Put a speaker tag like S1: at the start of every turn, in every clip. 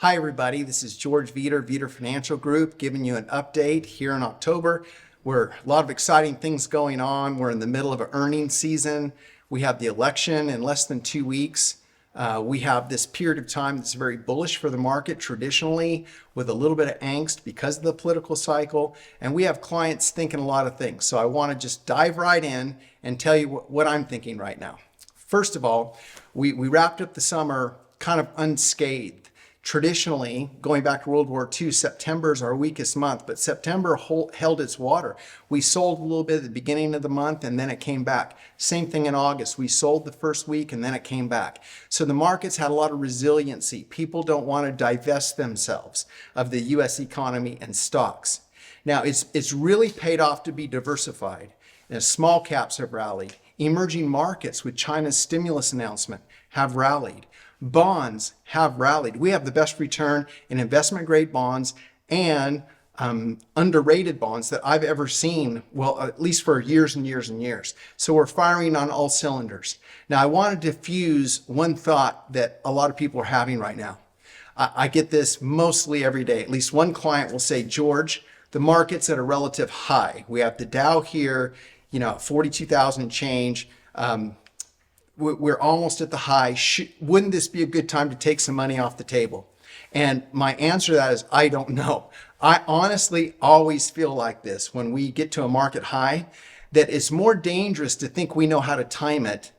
S1: Hi, everybody. This is George Veter, Veter Financial Group, giving you an update here in October. We're a lot of exciting things going on. We're in the middle of an earnings season. We have the election in less than 2 weeks. We have this period of time that's very bullish for the market traditionally, with a little bit of angst because of the political cycle. And we have clients thinking a lot of things. So I want to just dive right in and tell you what I'm thinking right now. First of all, we wrapped up the summer kind of unscathed. Traditionally, going back to World War II, September is our weakest month, but September held its water. We sold a little bit at the beginning of the month and then it came back. Same thing in August. We sold the first week and then it came back. So the markets had a lot of resiliency. People don't want to divest themselves of the U.S. economy and stocks. Now, it's really paid off to be diversified. Small caps have rallied. Emerging markets with China's stimulus announcement have rallied. Bonds have rallied. We have the best return in investment grade bonds and underrated bonds that I've ever seen, well, at least for years and years and years. So we're firing on all cylinders. Now, I want to diffuse one thought that a lot of people are having right now. I get this mostly every day. At least one client will say, George, the market's at a relative high. We have the Dow here, at 42,000 change. We're almost at the high. Wouldn't this be a good time to take some money off the table? And my answer to that is, I don't know. I honestly always feel like this when we get to a market high, that it's more dangerous to think we know how to time it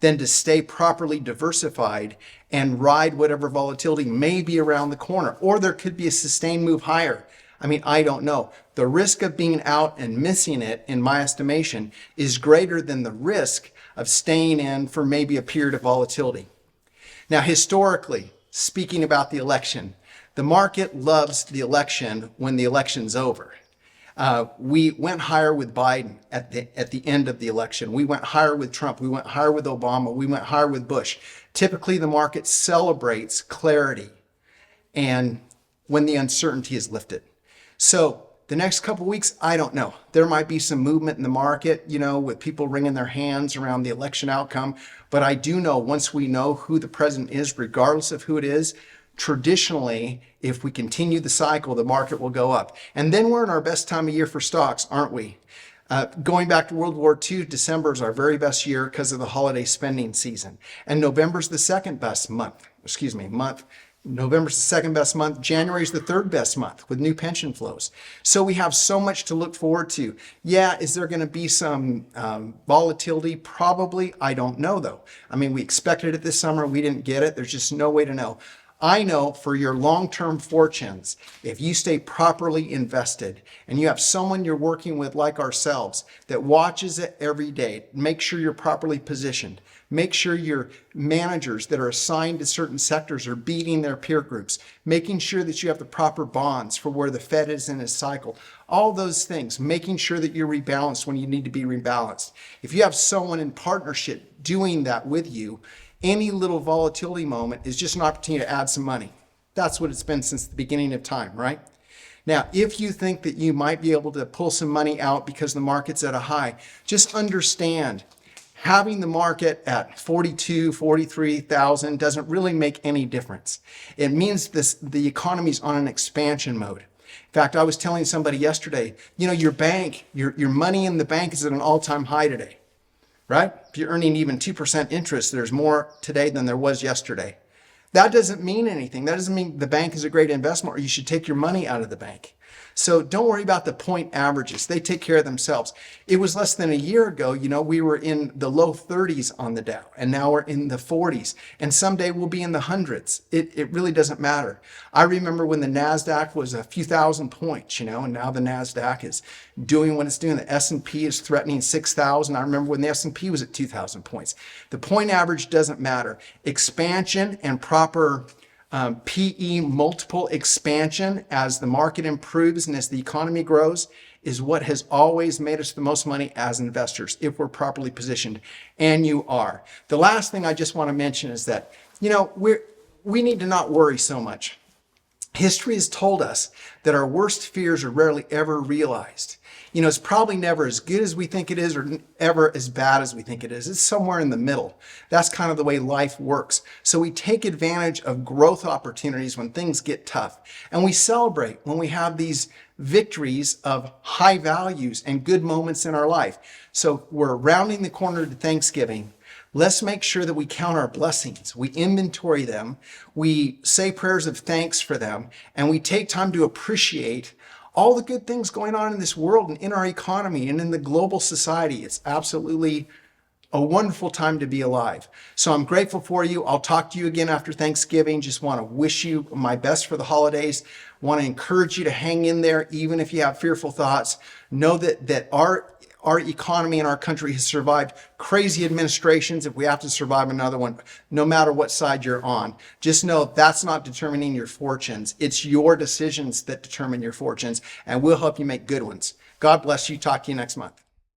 S1: than to stay properly diversified and ride whatever volatility may be around the corner. Or there could be a sustained move higher. I don't know. The risk of being out and missing it, in my estimation, is greater than the risk of staying in for maybe a period of volatility. Now, historically, speaking about the election, the market loves the election when the election's over. We went higher with Biden at the end of the election. We went higher with Trump. We went higher with Obama. We went higher with Bush. Typically, the market celebrates clarity and when the uncertainty is lifted. So the next couple of weeks, I don't know. There might be some movement in the market, with people wringing their hands around the election outcome. But I do know once we know who the president is, regardless of who it is, traditionally, if we continue the cycle, the market will go up. And then we're in our best time of year for stocks, aren't we? Going back to World War II, December is our very best year because of the holiday spending season. And November's the second best month. November's the second best month. January's the third best month with new pension flows. So we have so much to look forward to. Yeah, is there going to be some volatility? Probably. I don't know, though. We expected it this summer. We didn't get it. There's just no way to know. I know for your long-term fortunes, if you stay properly invested and you have someone you're working with like ourselves that watches it every day, make sure you're properly positioned. Make sure your managers that are assigned to certain sectors are beating their peer groups, making sure that you have the proper bonds for where the Fed is in its cycle. All those things, making sure that you're rebalanced when you need to be rebalanced. If you have someone in partnership doing that with you, any little volatility moment is just an opportunity to add some money. That's what it's been since the beginning of time, right? Now, if you think that you might be able to pull some money out because the market's at a high, just understand having the market at 42, 43,000 doesn't really make any difference. It means the economy's on an expansion mode. In fact, I was telling somebody yesterday, your bank, your money in the bank is at an all-time high today, right? If you're earning even 2% interest, there's more today than there was yesterday. That doesn't mean anything. That doesn't mean the bank is a great investment or you should take your money out of the bank. So don't worry about the point averages. They take care of themselves. It was less than a year ago, we were in the low 30s on the Dow, and now we're in the 40s. And someday we'll be in the hundreds. It really doesn't matter. I remember when the NASDAQ was a few thousand points, and now the NASDAQ is doing what it's doing. The S&P is threatening 6,000. I remember when the S&P was at 2,000 points. The point average doesn't matter. Expansion and proper PE multiple expansion as the market improves and as the economy grows is what has always made us the most money as investors if we're properly positioned, and you are. The last thing I just want to mention is that we need to not worry so much. History has told us that our worst fears are rarely ever realized. It's probably never as good as we think it is or ever as bad as we think it is. It's somewhere in the middle. That's kind of the way life works. So we take advantage of growth opportunities when things get tough. And we celebrate when we have these victories of high values and good moments in our life. So we're rounding the corner to Thanksgiving. Let's make sure that we count our blessings. We inventory them. We say prayers of thanks for them. And we take time to appreciate all the good things going on in this world and in our economy and in the global society. It's absolutely a wonderful time to be alive. So I'm grateful for you. I'll talk to you again after Thanksgiving. Just want to wish you my best for the holidays. Want to encourage you to hang in there, even if you have fearful thoughts. Know that our economy and our country has survived crazy administrations. If we have to survive another one, no matter what side you're on, just know that's not determining your fortunes. It's your decisions that determine your fortunes, and we'll help you make good ones. God bless you. Talk to you next month.